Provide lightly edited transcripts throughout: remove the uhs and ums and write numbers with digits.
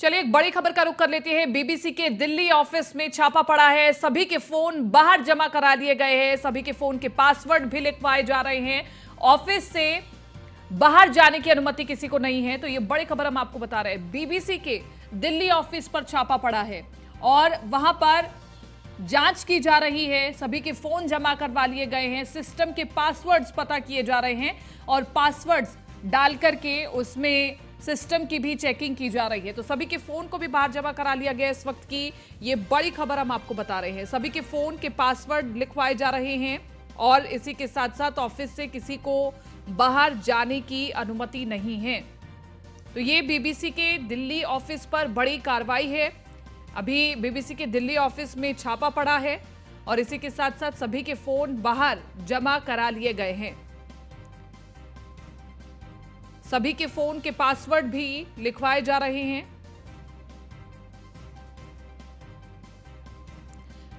चलिए एक बड़ी खबर का रुख कर लेते हैं। बीबीसी के दिल्ली ऑफिस में छापा पड़ा है। सभी के फोन बाहर जमा करा लिए गए हैं। सभी के फोन के पासवर्ड भी लिखवाए जा रहे हैं। ऑफिस से बाहर जाने की अनुमति किसी को नहीं है। तो ये बड़ी खबर हम आपको बता रहे हैं। बीबीसी के दिल्ली ऑफिस पर छापा पड़ा है और वहां पर जांच की जा रही है। सभी के फोन जमा करवा लिए गए हैं। सिस्टम के पासवर्ड्स पता किए जा रहे हैं और पासवर्ड्स डाल करके उसमें सिस्टम की भी चेकिंग की जा रही है। तो सभी के फोन को भी बाहर जमा करा लिया गया। इस वक्त की ये बड़ी खबर हम आपको बता रहे हैं। सभी के फोन के पासवर्ड लिखवाए जा रहे हैं और इसी के साथ साथ ऑफिस से किसी को बाहर जाने की अनुमति नहीं है। तो ये बीबीसी के दिल्ली ऑफिस पर बड़ी कार्रवाई है। अभी बीबीसी के दिल्ली ऑफिस में छापा पड़ा है और इसी के साथ साथ सभी के फोन बाहर जमा करा लिए गए हैं। सभी के फोन के पासवर्ड भी लिखवाए जा रहे हैं।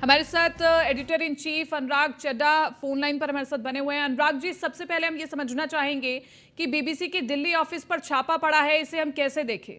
हमारे साथ editor in chief Anurag Chadha phone line पर हमारे साथ बने हुए हैं। अनुराग जी, सबसे पहले हम ये समझना चाहेंगे कि बीबीसी के दिल्ली ऑफिस पर छापा पड़ा है, इसे हम कैसे देखें?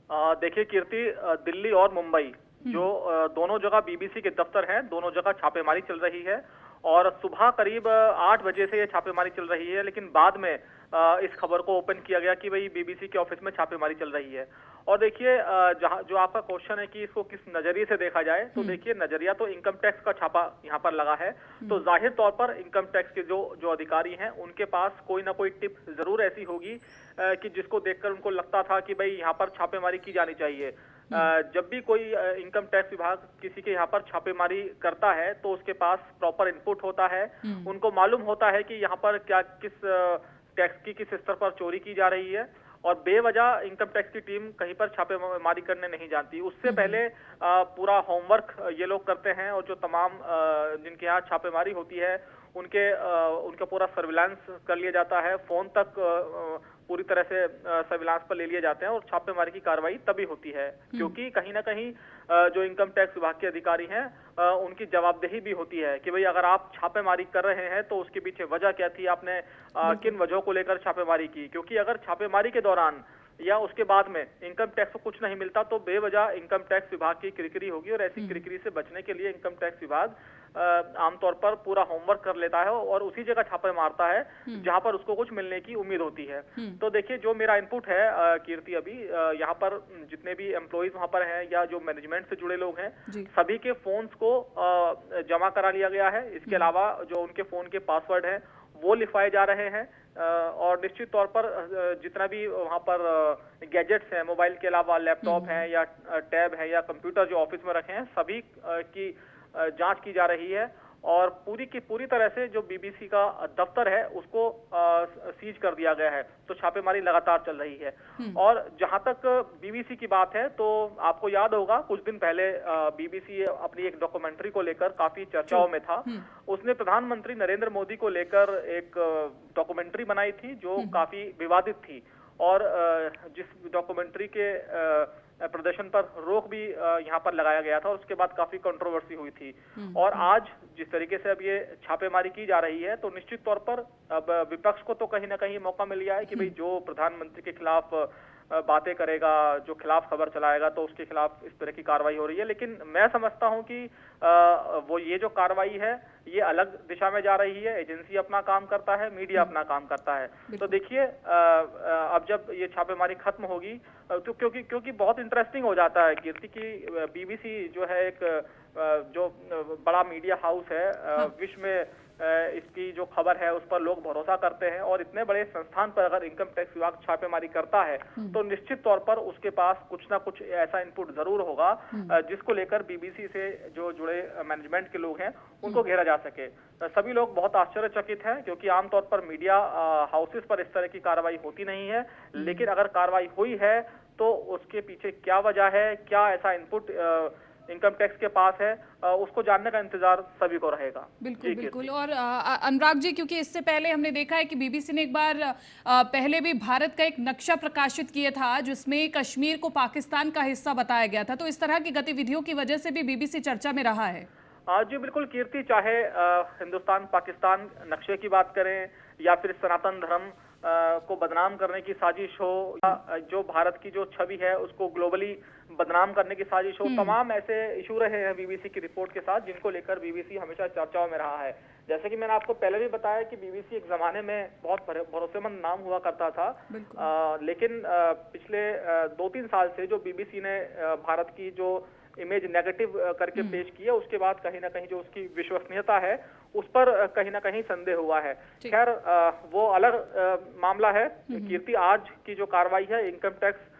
देखिए कीर्ति, दिल्ली और मुंबई जो दोनों जगह बीबीसी के दफ्तर हैं, दोनों जगह छापेमारी चल रही है और सुबह करीब 8 बजे से ये छापेमारी चल रही है। लेकिन बाद में इस खबर को ओपन किया गया कि भाई बीबीसी के ऑफिस में छापेमारी चल रही है। और देखिए, जहां जो आपका क्वेश्चन है कि इसको किस नजरिए से देखा जाए, तो देखिए नजरिया तो इनकम टैक्स का छापा यहाँ पर लगा है। तो जाहिर तौर पर इनकम टैक्स के जो अधिकारी हैं उनके पास कोई ना कोई टिप जरूर ऐसी होगी कि जिसको देखकर उनको लगता था कि भाई यहाँ पर छापेमारी की जानी चाहिए। जब भी कोई इनकम टैक्स विभाग किसी के यहाँ पर छापेमारी करता है तो उसके पास प्रॉपर इनपुट होता है। उनको मालूम होता है कि यहाँ पर क्या किस टैक्स की किस स्तर पर चोरी की जा रही है और बेवजह इनकम टैक्स की टीम कहीं पर छापेमारी करने नहीं जानती। उससे पहले पूरा होमवर्क ये लोग करते हैं और जो तमाम जिनके यहाँ छापेमारी होती है उनका पूरा सर्विलांस कर लिया जाता है। फोन तक पूरी तरह से सर्विलांस पर ले लिए जाते हैं और छापेमारी की कार्रवाई तभी होती है क्योंकि कहीं ना कहीं जो इनकम टैक्स विभाग के अधिकारी हैं उनकी जवाबदेही भी होती है कि भाई अगर आप छापेमारी कर रहे हैं तो उसके पीछे वजह क्या थी, आपने किन वजहों को लेकर छापेमारी की। क्योंकि अगर छापेमारी के दौरान या उसके बाद में इनकम टैक्स को कुछ नहीं मिलता तो बेवजह इनकम टैक्स विभाग की किरकिरी होगी और ऐसी किरकिरी से बचने के लिए इनकम टैक्स विभाग आमतौर पर पूरा होमवर्क कर लेता है और उसी जगह छापे मारता है जहां पर उसको कुछ मिलने की उम्मीद होती है। तो देखिए, जो मेरा इनपुट है कीर्ति, अभी यहाँ पर जितने भी एम्प्लॉइज वहां पर हैं या जो मैनेजमेंट से जुड़े लोग हैं सभी के फोन्स को जमा करा लिया गया है। इसके अलावा जो उनके फोन के पासवर्ड है वो लिखवाए जा रहे हैं और निश्चित तौर पर जितना भी वहां पर गैजेट्स हैं, मोबाइल के अलावा लैपटॉप हैं या टैब है या कंप्यूटर जो ऑफिस में रखे हैं, सभी की जांच की जा रही है और पूरी की पूरी तरह से जो बीबीसी का दफ्तर है उसको सीज कर दिया गया है। तो छापेमारी लगातार चल रही है। और जहां तक बीबीसी की बात है तो आपको याद होगा कुछ दिन पहले बीबीसी अपनी एक डॉक्यूमेंट्री को लेकर काफी चर्चाओं में था। उसने प्रधानमंत्री नरेंद्र मोदी को लेकर एक डॉक्यूमेंट्री बनाई थी जो काफी विवादित थी और जिस डॉक्यूमेंट्री के प्रदर्शन पर रोक भी यहाँ पर लगाया गया था और उसके बाद काफी कंट्रोवर्सी हुई थी। और आज जिस तरीके से अब ये छापेमारी की जा रही है तो निश्चित तौर पर अब विपक्ष को तो कहीं ना कहीं मौका मिल गया है कि भाई जो प्रधानमंत्री के खिलाफ बातें करेगा, जो खिलाफ खबर चलाएगा तो उसके खिलाफ इस तरह की कार्रवाई हो रही है। लेकिन मैं समझता हूं कि वो ये जो कार्रवाई है ये अलग दिशा में जा रही है। एजेंसी अपना काम करता है, मीडिया अपना काम करता है। तो देखिए, अब जब ये छापेमारी खत्म होगी तो क्योंकि बहुत इंटरेस्टिंग हो जाता है कीर्ति की बीबीसी जो है एक जो बड़ा मीडिया हाउस है, विश्व में इसकी जो खबर है उस पर लोग भरोसा करते हैं और इतने बड़े संस्थान पर अगर इनकम टैक्स विभाग छापेमारी करता है तो निश्चित तौर पर उसके पास कुछ ना कुछ ऐसा इनपुट जरूर होगा जिसको लेकर बीबीसी से जो जुड़े मैनेजमेंट के लोग हैं उनको घेरा जा सके। सभी लोग बहुत आश्चर्यचकित हैं क्योंकि आमतौर पर मीडिया हाउसेस पर इस तरह की कार्रवाई होती नहीं है। लेकिन अगर कार्रवाई हुई है तो उसके पीछे क्या वजह है, क्या ऐसा इनपुट इनकम टैक्स के पास है, उसको जानने का इंतजार सभी को रहेगा। बिल्कुल बिल्कुल। और अनुराग जी, क्योंकि इससे पहले हमने देखा है कि बीबीसी ने एक बार पहले भी भारत का एक नक्शा प्रकाशित किया था जिसमें कश्मीर को पाकिस्तान का हिस्सा बताया गया था। तो इस तरह की गतिविधियों की वजह से भी बीबीसी चर्चा में रहा है। जी बिल्कुल कीर्ति, चाहे हिंदुस्तान पाकिस्तान नक्शे की बात करें या फिर सनातन धर्म को बदनाम करने की साजिश हो, या जो भारत की जो छवि है उसको ग्लोबली बदनाम करने की साजिश हो, तमाम ऐसे इशू रहे हैं बीबीसी की रिपोर्ट के साथ, जिनको लेकर बीबीसी हमेशा चर्चाओं में रहा है। जैसे कि मैंने आपको पहले भी बताया कि बीबीसी एक जमाने में बहुत भरोसेमंद नाम हुआ करता था, लेकिन पिछले 2-3 साल से जो बीबीसी ने भारत की जो इमेज नेगेटिव करके पेश की है, उसके बाद कहीं ना कहीं जो उसकी विश्वसनीयता है उस पर कहीं ना कहीं संदेह हुआ है। खैर वो अलग मामला है। कीर्ति, आज की जो कार्रवाई है, इनकम टैक्स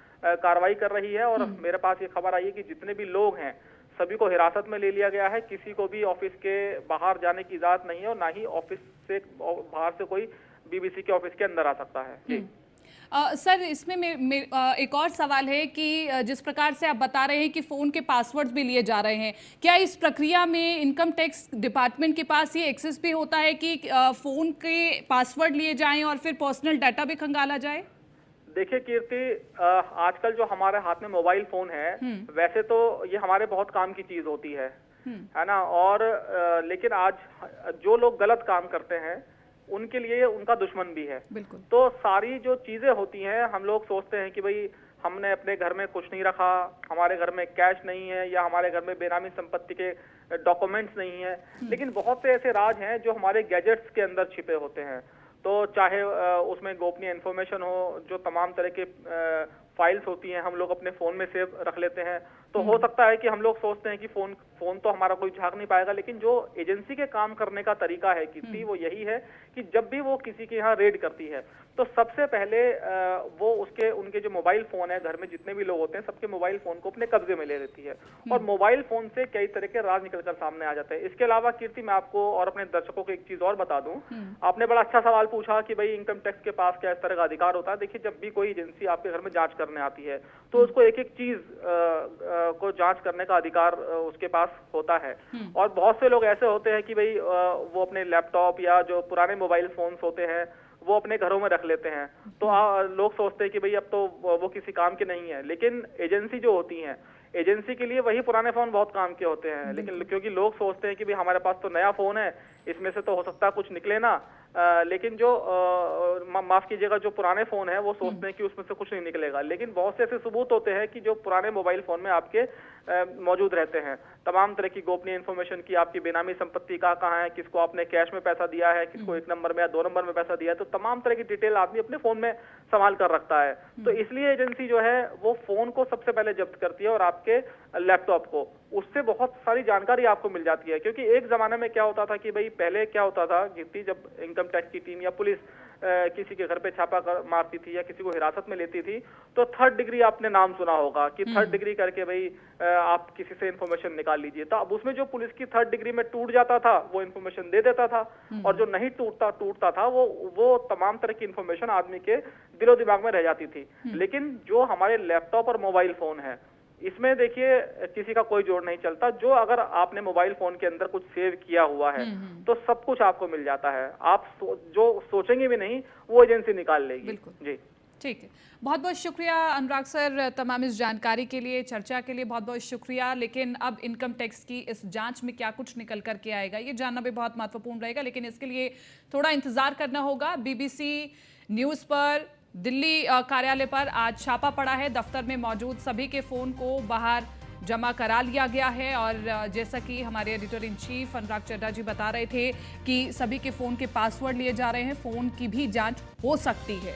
कार्रवाई कर रही है और मेरे पास ये खबर आई है कि जितने भी लोग हैं सभी को हिरासत में ले लिया गया है। किसी को भी ऑफिस के बाहर जाने की इजाजत नहीं है और ना ही ऑफिस से बाहर से कोई बीबीसी के ऑफिस के अंदर आ सकता है। जी सर, इसमें एक और सवाल है कि जिस प्रकार से आप बता रहे हैं कि फ़ोन के पासवर्ड्स भी लिए जा रहे हैं, क्या इस प्रक्रिया में इनकम टैक्स डिपार्टमेंट के पास ये एक्सेस भी होता है कि फ़ोन के पासवर्ड लिए जाएं और फिर पर्सनल डाटा भी खंगाला जाए? देखिए कीर्ति, आजकल जो हमारे हाथ में मोबाइल फोन है, वैसे तो ये हमारे बहुत काम की चीज होती है ना, और लेकिन आज जो लोग गलत काम करते हैं उनके लिए उनका दुश्मन भी है। तो सारी जो चीजें होती हैं, हम लोग सोचते हैं कि भाई हमने अपने घर में कुछ नहीं रखा, हमारे घर में कैश नहीं है, या हमारे घर में बेनामी संपत्ति के डॉक्यूमेंट्स नहीं है, लेकिन बहुत से ऐसे राज हैं जो हमारे गैजेट्स के अंदर छिपे होते हैं। तो चाहे उसमें गोपनीय इंफॉर्मेशन हो, जो तमाम तरह के फाइल्स होती हैं हम लोग अपने फोन में सेव रख लेते हैं। तो हो सकता है कि हम लोग सोचते हैं कि फोन तो हमारा कोई झांक नहीं पाएगा, लेकिन जो एजेंसी के काम करने का तरीका है कीर्ति, वो यही है कि जब भी वो किसी के यहाँ रेड करती है तो सबसे पहले वो उनके जो मोबाइल फोन है, घर में जितने भी लोग होते हैं सबके मोबाइल फोन को अपने कब्जे में ले लेती है और मोबाइल फोन से कई तरह के राज निकलकर सामने आ जाते हैं। इसके अलावा कीर्ति, मैं आपको और अपने दर्शकों को एक चीज और बता दूं। आपने बड़ा अच्छा सवाल पूछा कि भाई इनकम टैक्स के पास क्या इस तरह का अधिकार होता है। देखिए, जब भी कोई एजेंसी आपके घर में जांच करने आती है तो उसको एक एक चीज को जांच करने का अधिकार उसके पास होता है। और बहुत से लोग ऐसे होते हैं कि भाई वो अपने लैपटॉप या जो पुराने मोबाइल फोन्स होते हैं वो अपने घरों में रख लेते हैं। तो लोग सोचते हैं कि भाई अब तो वो किसी काम के नहीं है, लेकिन एजेंसी जो होती है, एजेंसी के लिए वही पुराने फोन बहुत काम के होते हैं। लेकिन क्योंकि लोग सोचते हैं कि भाई हमारे पास तो नया फोन है, इसमें से तो हो सकता है कुछ निकले ना, लेकिन जो माफ कीजिएगा, जो पुराने फोन है वो सोचते हैं कि उसमें से कुछ नहीं निकलेगा। लेकिन बहुत से ऐसे सबूत होते हैं कि जो पुराने मोबाइल फोन में आपके मौजूद रहते हैं, तमाम तरह की गोपनीय इंफॉर्मेशन की, आपकी बेनामी संपत्ति कहाँ है, किसको आपने कैश में पैसा दिया है, किसको 1 नंबर में या 2 नंबर में पैसा दिया है, तो तमाम तरह की डिटेल आदमी अपने फोन में संभाल कर रखता है। तो इसलिए एजेंसी जो है वो फोन को सबसे पहले जब्त करती है और आपके लैपटॉप को, उससे बहुत सारी जानकारी आपको मिल जाती है। क्योंकि एक जमाने में क्या होता था कि भाई पहले क्या होता था कीर्ति, जब इनकम टैक्स की टीम या पुलिस किसी के घर पे छापा मारती थी या किसी को हिरासत में लेती थी, तो 3rd डिग्री आपने नाम सुना होगा कि 3rd डिग्री करके भाई आप किसी से इंफॉर्मेशन निकाल लीजिए। तो अब उसमें जो पुलिस की 3rd डिग्री में टूट जाता था वो इंफॉर्मेशन दे देता था, और जो नहीं टूटता था वो तमाम तरह की इंफॉर्मेशन आदमी के दिलो दिमाग में रह जाती थी। लेकिन जो हमारे लैपटॉप और मोबाइल फोन है, इसमें देखिए किसी का कोई जोड़ नहीं चलता। जो अगर आपने मोबाइल फोन के अंदर कुछ सेव किया हुआ है तो सब कुछ आपको मिल जाता है। आप जो सोचेंगे भी नहीं वो एजेंसी निकाल लेगी। जी ठीक है, बहुत बहुत शुक्रिया अनुराग सर तमाम इस जानकारी के लिए, चर्चा के लिए बहुत बहुत शुक्रिया। लेकिन अब इनकम टैक्स की इस जांच में क्या कुछ निकल करके आएगा ये जानना भी बहुत महत्वपूर्ण रहेगा, लेकिन इसके लिए थोड़ा इंतजार करना होगा। बीबीसी न्यूज़ पर दिल्ली कार्यालय पर आज छापा पड़ा है। दफ्तर में मौजूद सभी के फ़ोन को बाहर जमा करा लिया गया है और जैसा कि हमारे editor in chief Anurag Chadha जी बता रहे थे कि सभी के फ़ोन के पासवर्ड लिए जा रहे हैं, फ़ोन की भी जांच हो सकती है।